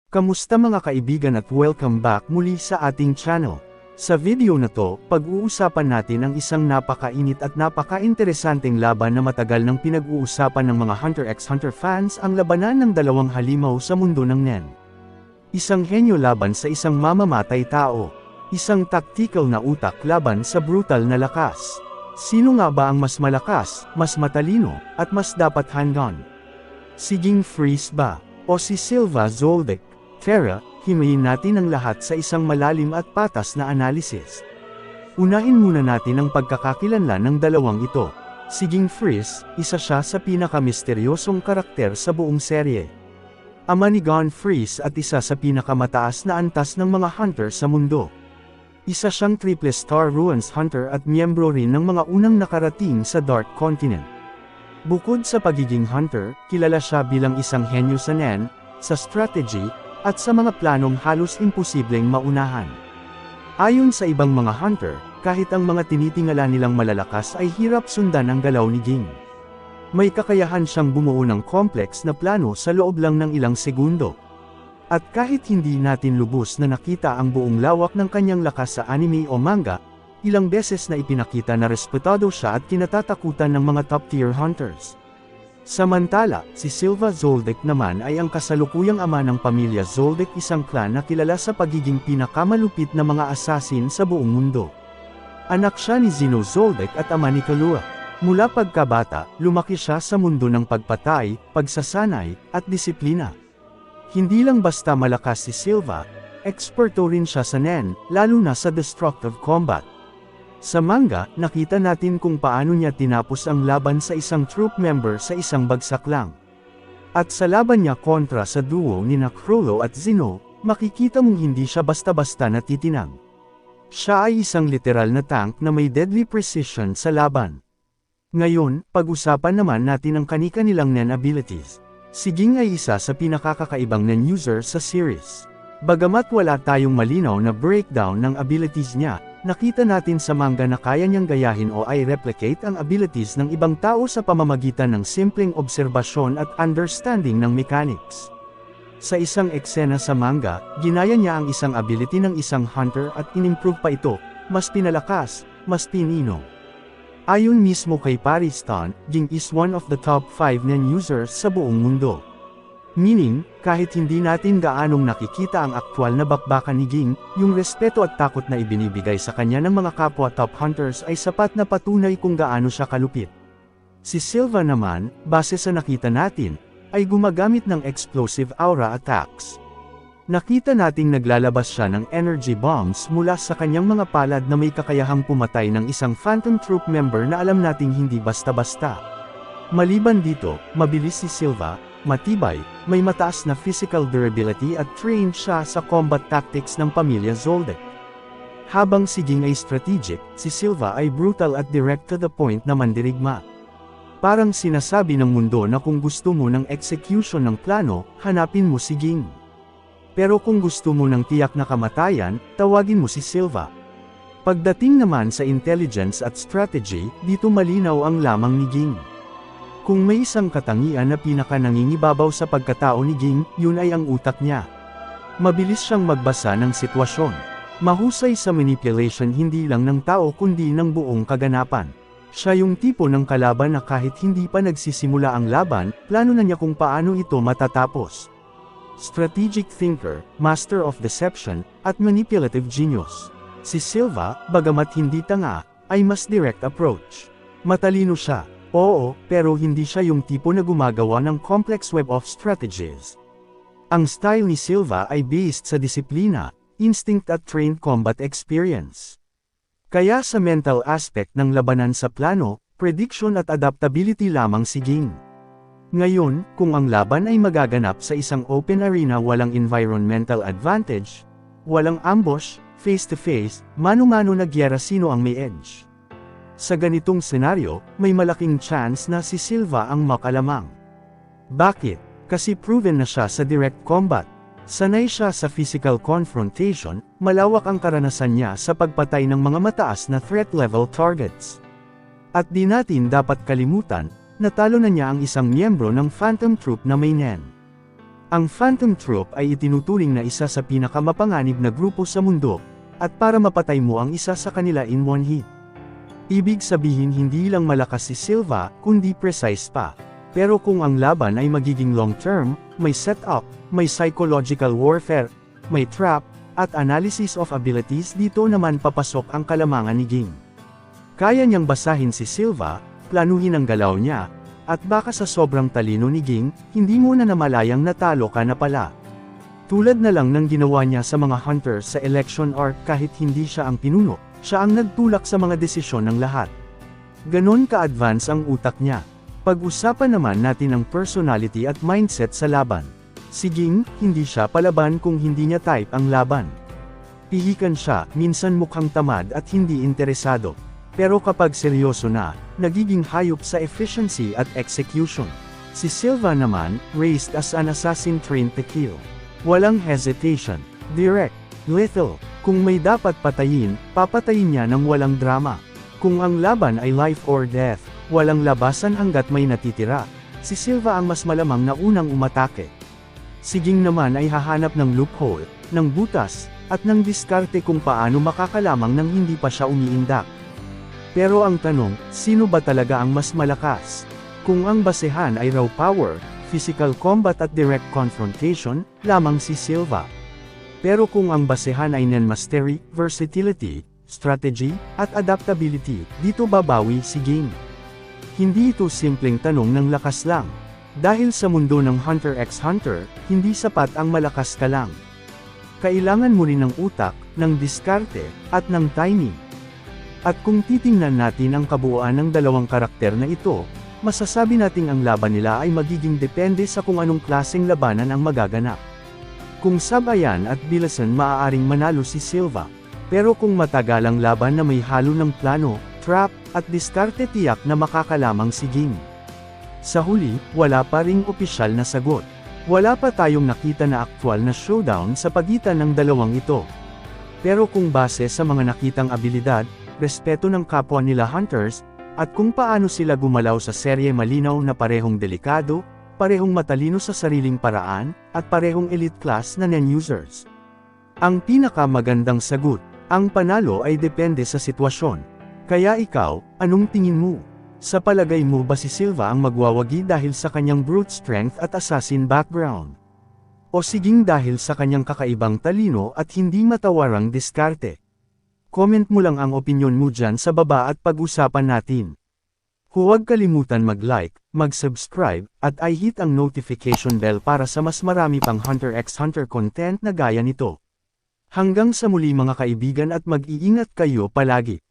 Kamusta mga kaibigan at welcome back muli sa ating channel. Sa video na to, pag-uusapan natin ang isang napakainit at napaka-interesanteng laban na matagal nang pinag-uusapan ng mga Hunter x Hunter fans, ang labanan ng dalawang halimaw sa mundo ng Nen. Isang henyo laban sa isang mamamatay tao. Isang tactical na utak laban sa brutal na lakas. Sino nga ba ang mas malakas, mas matalino, at mas dapat handon? Si Ging Freeze ba? O si Silva Zoldyck? Tara, himayin natin ang lahat sa isang malalim at patas na analisis. Unahin muna natin ang pagkakakilanlan ng dalawang ito. Si Ging Freeze, isa siya sa pinakamisteryosong karakter sa buong serye. Ama ni Gon Freeze at isa sa pinakamataas na antas ng mga hunter sa mundo. Isa siyang triple star Ruins Hunter at miyembro rin ng mga unang nakarating sa Dark Continent. Bukod sa pagiging hunter, kilala siya bilang isang henyo sa Nen, sa strategy, at sa mga planong halos imposibleng maunahan. Ayon sa ibang mga hunter, kahit ang mga tinitingala nilang malalakas ay hirap sundan ang galaw ni Ging. May kakayahan siyang bumuo ng complex na plano sa loob lang ng ilang segundo. At kahit hindi natin lubos na nakita ang buong lawak ng kanyang lakas sa anime o manga, ilang beses na ipinakita na respetado siya at kinatatakutan ng mga top-tier hunters. Samantala, si Silva Zoldyck naman ay ang kasalukuyang ama ng pamilya Zoldyck, isang clan na kilala sa pagiging pinakamalupit na mga assassin sa buong mundo. Anak siya ni Zeno Zoldyck at ama ni Killua. Mula pagkabata, lumaki siya sa mundo ng pagpatay, pagsasanay, at disiplina. Hindi lang basta malakas si Silva, eksperto rin siya sa Nen, lalo na sa destructive combat. Sa manga, nakita natin kung paano niya tinapos ang laban sa isang troop member sa isang bagsak lang. At sa laban niya kontra sa duo ni Chrollo at Zeno, makikita mong hindi siya basta-basta natitinag. Siya ay isang literal na tank na may deadly precision sa laban. Ngayon, pag-usapan naman natin ang kani-kanilang Nen abilities. Si Ging ay isa sa pinakakakaibang Nen user sa series. Bagamat wala tayong malinaw na breakdown ng abilities niya, nakita natin sa manga na kaya niyang gayahin o ay replicate ang abilities ng ibang tao sa pamamagitan ng simpleng obserbasyon at understanding ng mechanics. Sa isang eksena sa manga, ginaya niya ang isang ability ng isang hunter at inimprove pa ito, mas pinalakas, mas pinino. Ayon mismo kay Paristan, Ging is one of the top 5 Nen users sa buong mundo. Meaning, kahit hindi natin gaanong nakikita ang aktwal na bakbakan ni Ging, yung respeto at takot na ibinibigay sa kanya ng mga kapwa top hunters ay sapat na patunay kung gaano siya kalupit. Si Silva naman, base sa nakita natin, ay gumagamit ng explosive aura attacks. Nakita nating naglalabas siya ng energy bombs mula sa kanyang mga palad na may kakayahang pumatay ng isang phantom troop member na alam nating hindi basta-basta. Maliban dito, mabilis si Silva, matibay, may mataas na physical durability at trained siya sa combat tactics ng pamilya Zoldyck. Habang si Ging ay strategic, si Silva ay brutal at direct to the point na mandirigma. Parang sinasabi ng mundo na kung gusto mo ng execution ng plano, hanapin mo si Ging. Pero kung gusto mo ng tiyak na kamatayan, tawagin mo si Silva. Pagdating naman sa intelligence at strategy, dito malinaw ang lamang ni Ging. Kung may isang katangian na pinaka-nangingibabaw sa pagkatao ni Ging, yun ay ang utak niya. Mabilis siyang magbasa ng sitwasyon. Mahusay sa manipulation hindi lang ng tao kundi ng buong kaganapan. Siya yung tipo ng kalaban na kahit hindi pa nagsisimula ang laban, plano na niya kung paano ito matatapos. Strategic thinker, master of deception, at manipulative genius. Si Silva, bagamat hindi tanga, ay mas direct approach. Matalino siya. Oo, pero hindi siya yung tipo na gumagawa ng complex web of strategies. Ang style ni Silva ay based sa disiplina, instinct at trained combat experience. Kaya sa mental aspect ng labanan sa plano, prediction at adaptability lamang si Ging. Ngayon, kung ang laban ay magaganap sa isang open arena walang environmental advantage, walang ambush, face-to-face, mano-mano na gyera sino ang may edge. Sa ganitong senaryo, may malaking chance na si Silva ang makalamang. Bakit? Kasi proven na siya sa direct combat. Sanay siya sa physical confrontation, malawak ang karanasan niya sa pagpatay ng mga mataas na threat level targets. At di natin dapat kalimutan, natalo na niya ang isang miyembro ng Phantom Troop na may Nen. Ang Phantom Troop ay itinuturing na isa sa pinakamapanganib na grupo sa mundo, at para mapatay mo ang isa sa kanila in one hit. Ibig sabihin hindi lang malakas si Silva, kundi precise pa. Pero kung ang laban ay magiging long-term, may setup, may psychological warfare, may trap, at analysis of abilities, dito naman papasok ang kalamangan ni Ging. Kaya niyang basahin si Silva, planuhin ang galaw niya, at baka sa sobrang talino ni Ging, hindi mo na namalayang natalo ka na pala. Tulad na lang ng ginawa niya sa mga hunters sa election arc kahit hindi siya ang pinuno, siya ang nagtulak sa mga desisyon ng lahat. Ganon ka-advance ang utak niya. Pag-usapan naman natin ang personality at mindset sa laban. Si Ging, hindi siya palaban kung hindi niya type ang laban. Pihikan siya, minsan mukhang tamad at hindi interesado. Pero kapag seryoso na, nagiging hayop sa efficiency at execution. Si Silva naman, raised as an assassin trained to kill. Walang hesitation, direct, lethal. Kung may dapat patayin, papatayin niya ng walang drama. Kung ang laban ay life or death, walang labasan hanggat may natitira. Si Silva ang mas malamang na unang umatake. Si Ging naman ay hahanap ng loophole, ng butas, at ng diskarte kung paano makakalamang nang hindi pa siya umiindak. Pero ang tanong, sino ba talaga ang mas malakas? Kung ang basehan ay raw power, physical combat at direct confrontation, lamang si Silva. Pero kung ang basehan ay mastery, versatility, strategy, at adaptability, dito babawi si Ging. Hindi ito simpleng tanong ng lakas lang. Dahil sa mundo ng Hunter x Hunter, hindi sapat ang malakas ka lang. Kailangan mo rin ng utak, ng diskarte, at ng timing. At kung titingnan natin ang kabuuan ng dalawang karakter na ito, masasabi nating ang laban nila ay magiging depende sa kung anong klaseng labanan ang magaganap. Kung sabayan at bilasan, maaaring manalo si Silva. Pero kung matagalang laban na may halo ng plano, trap, at diskarte, tiyak na makakalamang si Ging. Sa huli, wala pa ring opisyal na sagot. Wala pa tayong nakita na aktwal na showdown sa pagitan ng dalawang ito. Pero kung base sa mga nakitang abilidad, respeto ng kapwa nila hunters, at kung paano sila gumalaw sa serye, malinaw na parehong delikado, parehong matalino sa sariling paraan, at parehong elite class na non-users. Ang pinakamagandang sagot, ang panalo ay depende sa sitwasyon. Kaya ikaw, anong tingin mo? Sa palagay mo ba si Silva ang magwawagi dahil sa kanyang brute strength at assassin background? O si Ging dahil sa kanyang kakaibang talino at hindi matawarang diskarte? Comment mo lang ang opinyon mo dyan sa baba at pag-usapan natin. Huwag kalimutan mag-like, mag-subscribe, at i-hit ang notification bell para sa mas marami pang Hunter x Hunter content na gaya nito. Hanggang sa muli mga kaibigan, at mag-iingat kayo palagi.